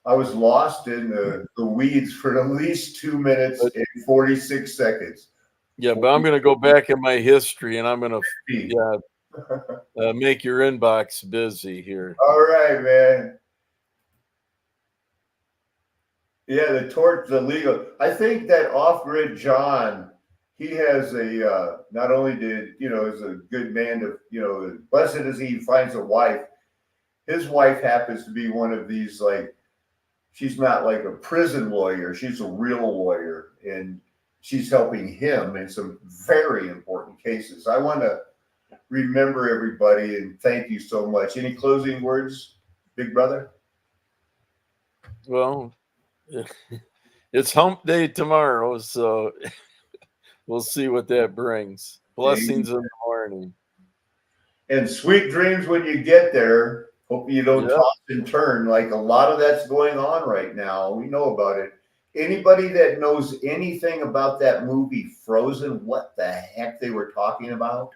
I was lost in the weeds for at least 2 minutes and 46 seconds. Yeah, but I'm going to go back in my history and I'm going to make your inbox busy here. All right, man. Yeah, the torch, the legal. I think that Off-Grid John, he has a, not only did, is a good man to, blessed as he finds a wife. His wife happens to be one of these, like, she's not like a prison lawyer. She's a real lawyer, and she's helping him in some very important cases. I want to remember everybody and thank you so much. Any closing words, big brother? Well, it's hump day tomorrow, so we'll see what that brings. Blessings in the morning. And sweet dreams when you get there. Hope you don't toss and turn. Like a lot of that's going on right now. We know about it. Anybody that knows anything about that movie Frozen, what the heck they were talking about?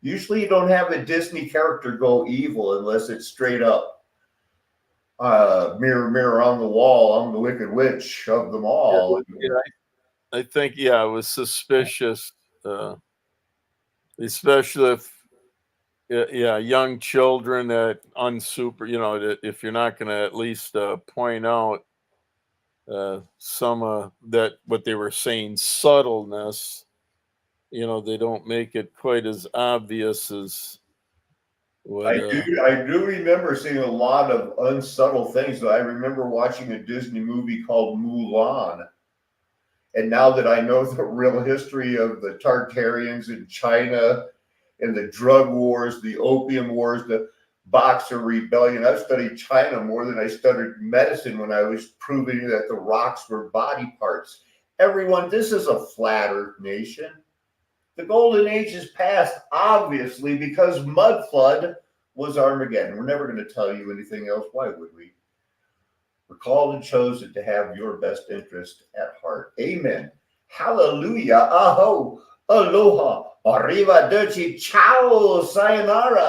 Usually you don't have a Disney character go evil unless it's straight up. Mirror, mirror on the wall, I'm the wicked witch of them all. Yeah, I think, it was suspicious, especially if, young children that that if you're not going to at least point out some that what they were saying subtleness, they don't make it quite as obvious as what, I do remember seeing a lot of unsubtle things. I remember watching a Disney movie called Mulan. And now that I know the real history of the Tartarians in China and the drug wars, the opium wars, the Boxer rebellion, I've studied China more than I studied medicine when I was proving that the rocks were body parts. Everyone, this is a flat earth nation. The golden age is past, obviously, because mud flood was Armageddon. We're never going to tell you anything else. Why would we? We're called and chosen to have your best interest at heart. Amen. Hallelujah. Aho. Aloha. Arrivederci. Ciao. Sayonara.